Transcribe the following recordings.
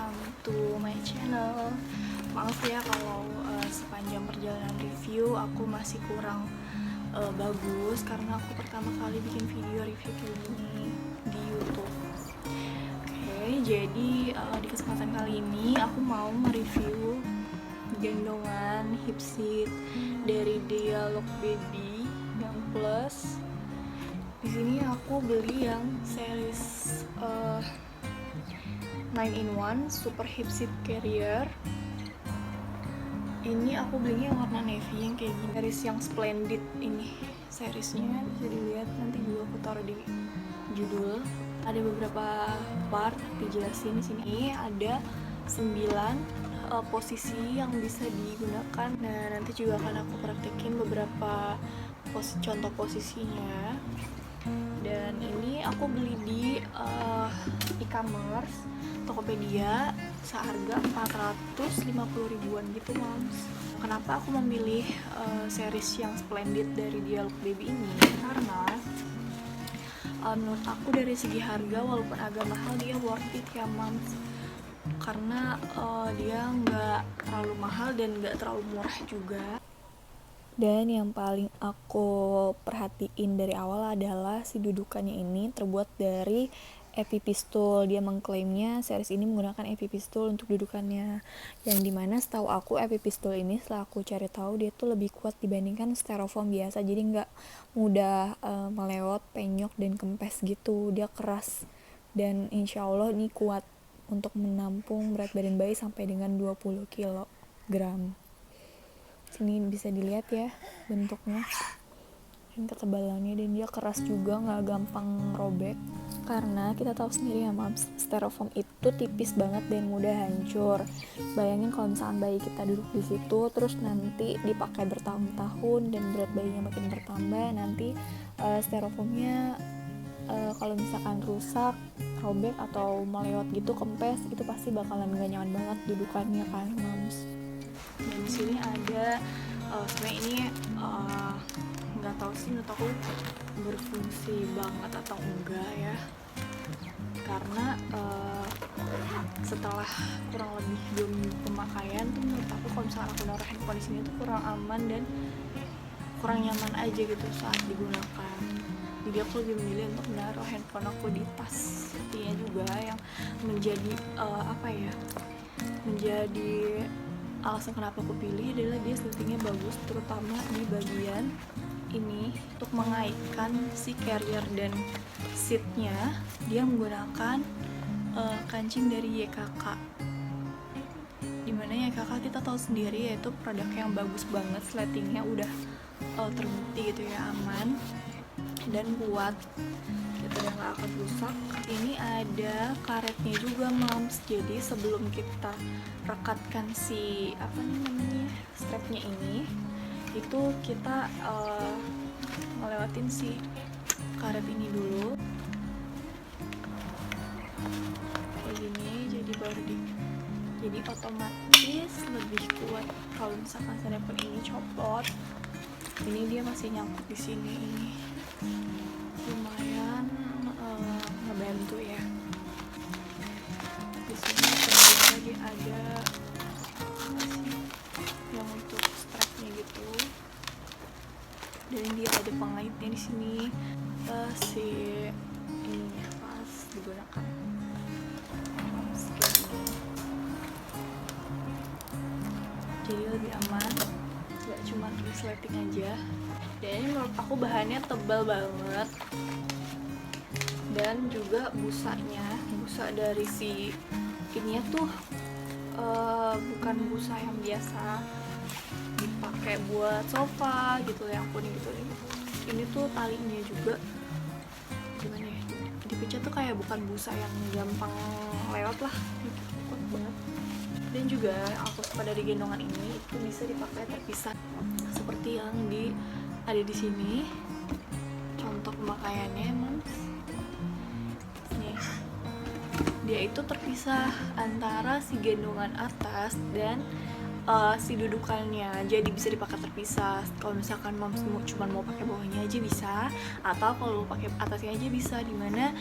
welcome to my channel. Maaf ya kalau sepanjang perjalanan review aku masih kurang bagus karena aku pertama kali bikin video review kayak gini di YouTube. Oke, jadi di kesempatan kali ini aku mau mereview gendongan hip seat dari Dialog Baby yang plus. Di sini aku beli yang series 9-in-1 Super Hip Seat Carrier. Ini aku belinya yang warna navy yang kayak gini. Series yang Splendid ini seriesnya, bisa dilihat nanti juga aku taruh di judul. Ada beberapa part dijelasin di sini. Ada 9 posisi yang bisa digunakan. Nah, nanti juga akan aku praktekin beberapa contoh posisinya. Dan ini aku beli di e-commerce Tokopedia seharga 450 ribuan gitu, Moms. Kenapa aku memilih series yang Splendid dari Dialog Baby ini? Karena menurut aku dari segi harga walaupun agak mahal, dia worth it ya, Moms. Karena dia nggak terlalu mahal dan nggak terlalu murah juga. Dan yang paling aku perhatiin dari awal adalah si dudukannya ini terbuat dari Epipistol. Dia mengklaimnya series ini menggunakan Epipistol untuk dudukannya, yang dimana setahu aku Epipistol ini setelah aku cari tahu dia tuh lebih kuat dibandingkan styrofoam biasa, jadi nggak mudah melewat, penyok dan kempes gitu. Dia keras dan insya Allah ini kuat untuk menampung berat badan bayi sampai dengan 20 kg. Sini bisa dilihat ya bentuknya dan ketebalannya, dan dia keras juga, nggak gampang robek. Karena kita tahu sendiri ya, Mams, styrofoam itu tipis banget dan mudah hancur. Bayangin kalau misalkan bayi kita duduk di situ terus nanti dipakai bertahun-tahun dan berat bayinya makin bertambah, nanti styrofoamnya kalau misalkan rusak, robek atau melewat gitu, kempes, itu pasti bakalan gak nyaman banget dudukannya kan, Mams. Dan di sini ada sebenarnya ini nggak tahu sih, menurut aku berfungsi banget atau enggak ya, karena setelah kurang lebih 2 minggu pemakaian tuh menurut aku kalau misalkan aku naruh handphone di sini tuh kurang aman dan kurang nyaman aja gitu saat digunakan. Jadi aku lebih memilih untuk menaruh handphone aku di tas. Intinya juga yang menjadi menjadi alasan kenapa aku pilih adalah dia sletingnya bagus, terutama di bagian ini untuk mengaitkan si carrier dan seatnya. Dia menggunakan kancing dari YKK, dimana YKK kita tahu sendiri yaitu produk yang bagus banget, sletingnya udah terbukti gitu ya, aman dan kuat gitu, yang gak akan rusak. Ini ada karetnya juga, Moms. Jadi sebelum kita rekatkan si strapnya ini, itu kita ngelewatin si karet ini dulu kayak gini, jadi baru jadi otomatis lebih kuat. Kalau misalkan handphone ini copot, ini dia masih nyangkut di sini, ini lumayan ngebantu ya. Di sini terus lagi ada yang untuk strapnya gitu, dan dia ada pengaitnya di sini. Si ininya pas digunakan segini, jadi lebih aman, gak cuma resleting aja. Dan ini menurut aku bahannya tebal banget, dan juga busa dari si ininya tuh bukan busa yang biasa dipakai buat sofa gitu, yang kuning gitu. Ini tuh talinya juga gimana ya, dipijat tuh kayak bukan busa yang gampang lewat lah gitu, kuat banget. Dan juga aku suka dari gendongan ini, itu bisa dipakai terpisah seperti yang ada di sini contoh pemakaiannya, Mams. Nih, dia itu terpisah antara si gendongan atas dan si dudukannya, jadi bisa dipakai terpisah. Kalau misalkan moms cuma mau pakai bawahnya aja bisa, atau kalau pakai atasnya aja bisa. Dimana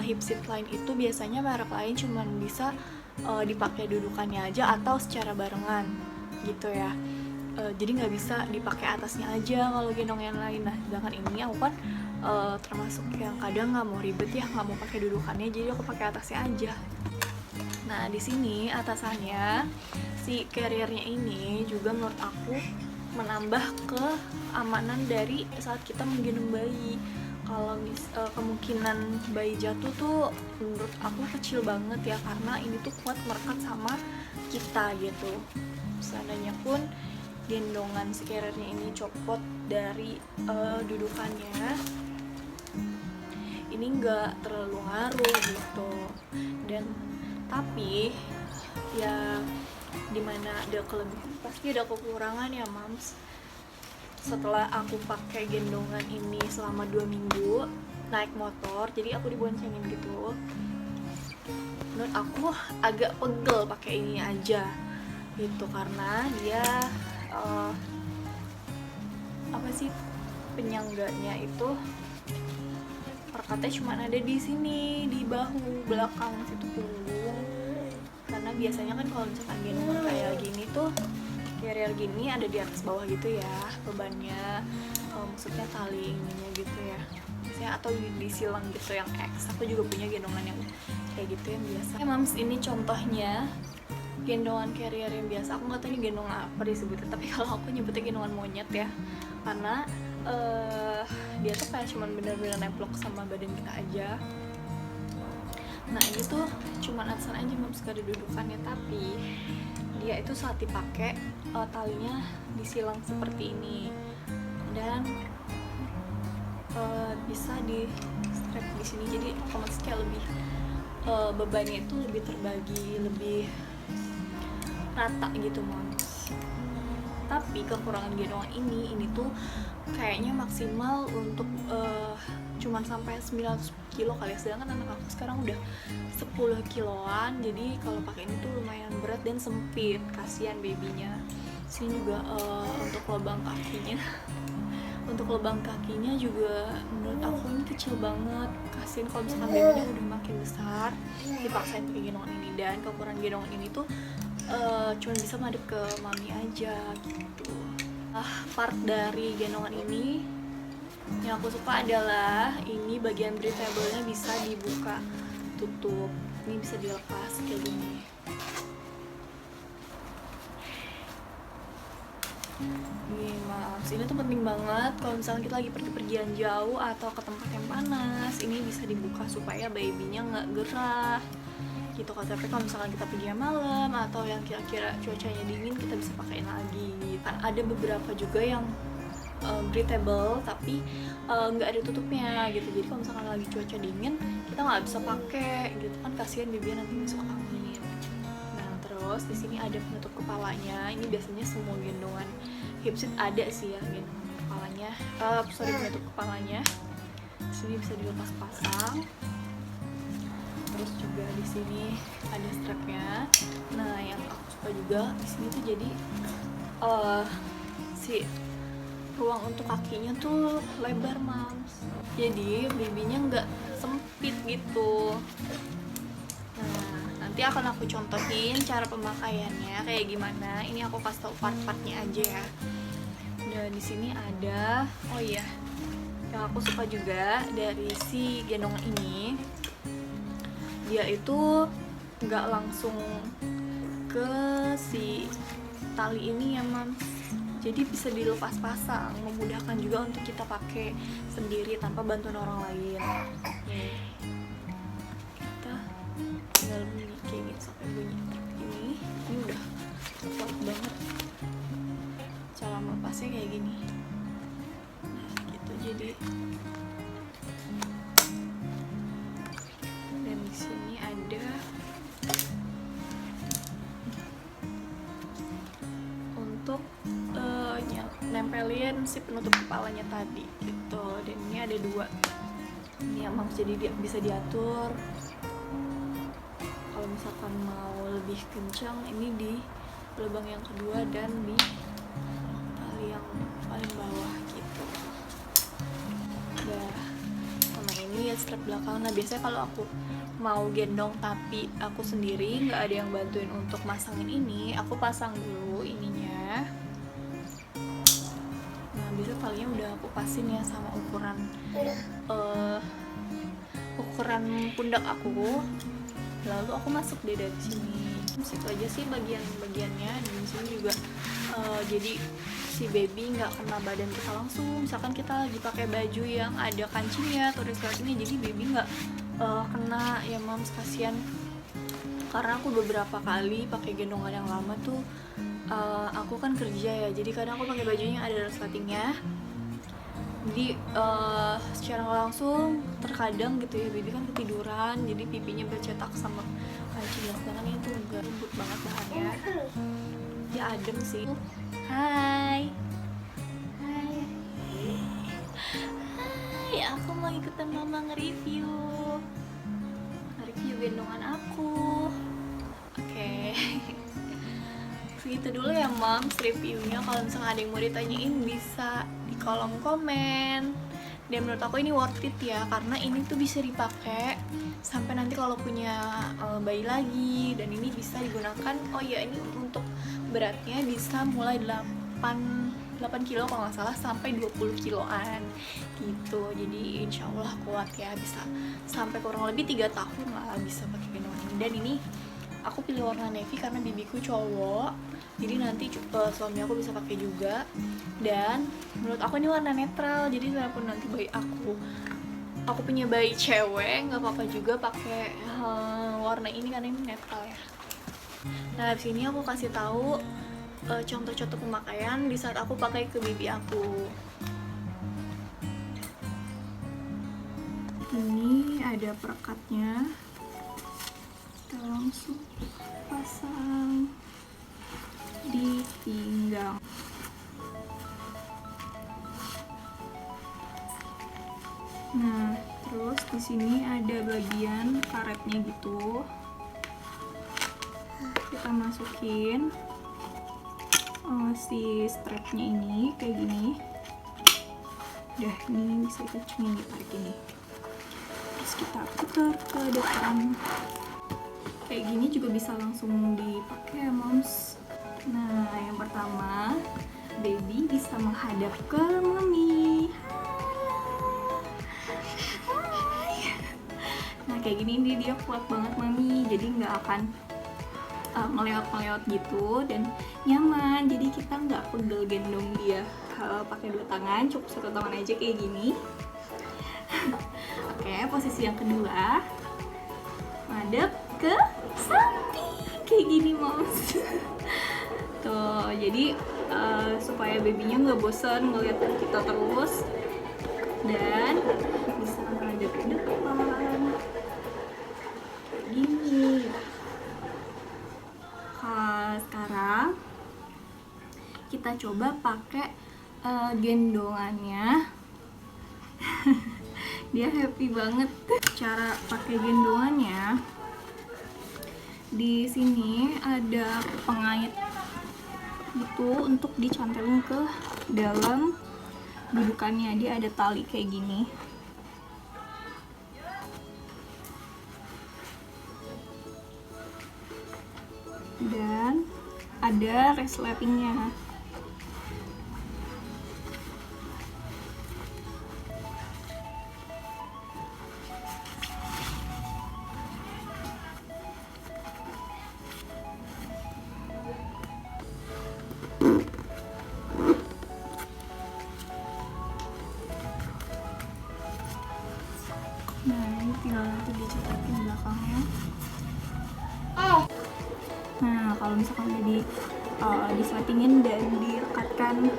hip seat line itu biasanya merek lain cuma bisa dipakai dudukannya aja atau secara barengan gitu ya. Jadi nggak bisa dipakai atasnya aja kalau gendong yang lain. Nah sedangkan ini aku kan termasuk yang kadang nggak mau ribet ya, nggak mau pakai dudukannya, jadi aku pakai atasnya aja. Nah di sini atasannya si carriernya ini juga menurut aku menambah keamanan dari saat kita menggendong bayi. Kalau kemungkinan bayi jatuh tuh menurut aku kecil banget ya, karena ini tuh kuat merekat sama kita gitu. Seandainya pun gendongan si carriernya ini copot dari dudukannya, ini nggak terlalu ngaruh gitu. Dan tapi ya dimana ada kelebihan pasti ada kekurangan ya mams. Setelah aku pakai gendongan ini selama 2 minggu naik motor, jadi aku diboncengin gitu, menurut aku agak pegel pakai ini aja gitu, karena dia apa sih, penyangganya itu perkatanya cuma ada di sini, di bahu belakang situ punggung. Karena biasanya kan kalau misalkan gendongan kayak gini tuh, carrier gini ada di atas bawah gitu ya bebannya, maksudnya tali ininya gitu ya biasanya, atau disilang gitu yang X. Aku juga punya gendongan yang kayak gitu yang biasa. Mams, ini contohnya gendongan carrier yang biasa. Aku nggak tahu ini gendongan apa disebutnya, tapi kalau aku nyebutnya gendongan monyet ya, karena dia tuh kayak cuman bener-bener nemplok sama badan kita aja. Nah ini tuh cuman atasan aja mams, gak ada dudukannya, tapi dia itu saat dipakai talinya disilang seperti ini dan bisa di strap di sini, jadi otomatis kayak lebih bebannya itu lebih terbagi, lebih rata gitu mams. Tapi kekurangan gendongan ini tuh kayaknya maksimal untuk cuman sampai 900 kilo kali ya, sedangkan anak aku sekarang udah 10 kiloan. Jadi kalau pakai ini tuh lumayan berat dan sempit, kasihan babynya. Sini juga untuk lubang kakinya untuk lubang kakinya juga menurut aku ini kecil banget, kasihan kalau misalkan babynya udah makin besar dipaksain pakai gendongan ini. Dan kekurangan gendongan ini tuh cuma bisa madep ke mami aja gitu. Part dari gendongan ini yang aku suka adalah ini bagian breathable-nya bisa dibuka tutup, ini bisa dilepas kayak gini. Mas, ini tuh penting banget kalau misalnya kita lagi pergi-pergian jauh atau ke tempat yang panas, ini bisa dibuka supaya babynya nggak gerah gitu kan. Tapi kalau misalkan kita pergi malam atau yang kira-kira cuacanya dingin, kita bisa pakaiin lagi kan. Ada beberapa juga yang breathable tapi nggak ada tutupnya gitu, jadi kalau misalkan lagi cuaca dingin kita nggak bisa pakai gitu kan, kasihan baby nanti masuk angin. Nah terus di sini ada penutup kepalanya. Ini biasanya semua gendongan hip seat ada sih ya gendongan kepalanya, penutup kepalanya. Di sini bisa dilepas pasang. Terus juga di sini ada strapnya. Nah yang aku suka juga di sini tuh jadi si ruang untuk kakinya tuh lebar mams, jadi babynya nggak sempit gitu. Nah nanti akan aku contohin cara pemakaiannya kayak gimana. Ini aku kasih tau part-partnya aja ya. Dan di sini ada, oh iya, yang aku suka juga dari si gendongan ini, dia itu nggak langsung ke si tali ini ya mams, jadi bisa dilepas pasang, memudahkan juga untuk kita pakai sendiri tanpa bantuan orang lain. Kita tinggal bunyi kayak gini sampai bunyi ini udah kuat banget. Cara melepasnya kayak gini, nah gitu. Jadi dan di sini ada untuk nempelin si penutup kepalanya tadi gitu. Dan ini ada 2 ini yang jadi dia bisa diatur. Kalau misalkan mau lebih kencang ini lubang yang kedua dan di tali yang paling bawah gitu. Udah sama ini ya strap belakang. Nah biasanya kalau aku mau gendong tapi aku sendiri nggak ada yang bantuin untuk masangin ini, aku pasang dulu ininya. Nah biasanya talinya udah aku pasin ya sama ukuran pundak aku, lalu aku masuk deh dari sini. Situ aja sih bagian-bagiannya. Dan di sini juga jadi si baby nggak kena badan kita langsung. Misalkan kita lagi pakai baju yang ada kancingnya atau resletingnya, jadi baby nggak kena ya moms, kasihan. Karena aku beberapa kali pakai gendongan yang lama tuh aku kan kerja ya, jadi kadang aku pakai bajunya ada resletingnya. Jadi secara nggak langsung terkadang gitu ya baby kan ketiduran, jadi pipinya bercetak sama kancing. Sedangkan itu enggak, lembut banget bahannya ya, adem sih. Hai, aku mau ikutan mama nge-review gendongan aku. Oke. Segitu dulu ya moms reviewnya. Kalau misalnya ada yang mau ditanyain bisa di kolom komen. Dan menurut aku ini worth it ya, karena ini tuh bisa dipakai sampai nanti kalau punya bayi lagi. Dan ini bisa digunakan, oh ya ini untuk beratnya bisa mulai 8 kilo kalau nggak salah sampai 20 kiloan gitu. Jadi insya Allah kuat ya, bisa sampai kurang lebih 3 tahun lah bisa pakai gendongan ini. Dan ini aku pilih warna navy karena bibiku cowok, jadi nanti suami aku bisa pakai juga. Dan menurut aku ini warna netral, jadi walaupun nanti bayi aku punya bayi cewek nggak apa-apa juga pakai warna ini karena ini netral ya. Nah abis ini aku kasih tahu contoh-contoh pemakaian di saat aku pakai ke baby aku. Ini ada perekatnya, kita langsung pasang di pinggang. Nah, terus di sini ada bagian karetnya gitu. Kita masukin si strapnya ini kayak gini. Udah, ini bisa kita ditarik ini. Terus kita putar ke depan. Kayak gini juga bisa langsung dipakai ya moms. Nah, yang pertama, baby bisa menghadap ke mami. Hai. Nah, kayak gini dia kuat banget mami, jadi nggak akan ngeleot-ngeleot gitu dan nyaman. Jadi kita nggak pegel gendong dia pakai 2 tangan, cukup 1 tangan aja kayak gini. Oke, posisi yang kedua, madep ke samping kayak gini moms. Tuh, jadi supaya babynya nggak bosan ngeliat kita terus, dan bisa menghadap ke depan gini. Sekarang kita coba pakai gendongannya. Dia happy banget. Cara pakai gendongannya, di sini ada pengait gitu untuk dicantelin ke dalam dudukannya. Dia ada tali kayak gini. Dan ada resletingnya. Nah, ini tinggal nanti dicetakin belakangnya. Nah, kalau misalkan udah disletingin dan direkatkan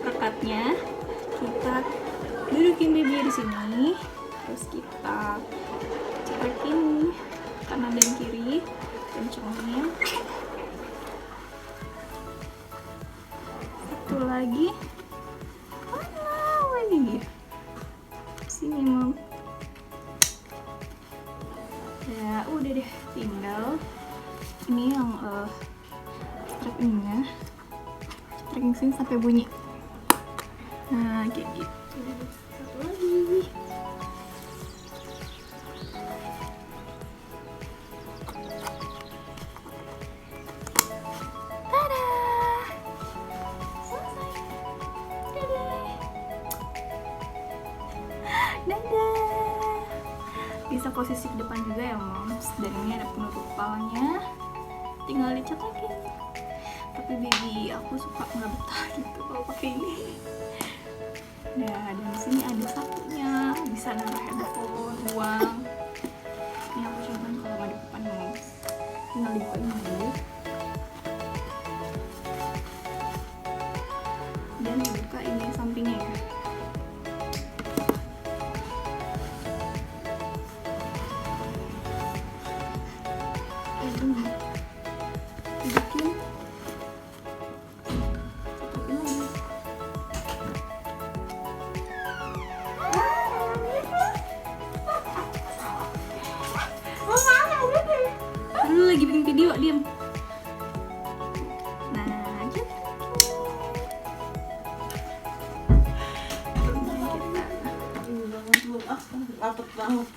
rekatnya, kita dudukin baby di sini, terus kita cetekin kanan dan kiri, kencengin. Satu lagi, mana lagi dia? Sini mom. Ya udah deh, tinggal ini yang strap ininya, cetrek sini sampai bunyi. Nah kayak gitu. Satu lagi. Tada, selesai. Dadah. Bisa posisi ke depan juga ya moms. Dan ini ada penutup kepalanya, tinggal dicat lagi. Tapi baby aku suka nggak betah gitu kalau pakai ini. Nah, dan di sini ada sakunya, bisa naruh handphone, uang. Ini aku coba kalau nggak di depan moms. Tinggal dibukain dulu. Dan dibuka ini sampingnya ya. Bikin lu lagi bikin video, diem. Nah, gitu. Lapet banget.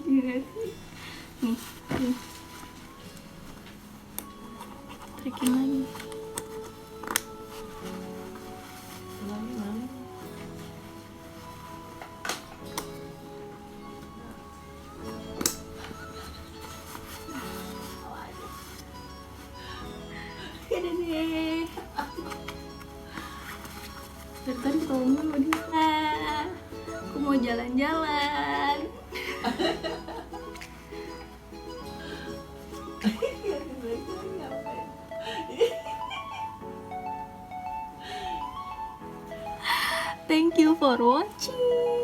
Iya sih. Nih, nih. Trikin lagi. Ada deh. Dari tadi kalau mau dia, aku mau jalan-jalan. Thank you for watching.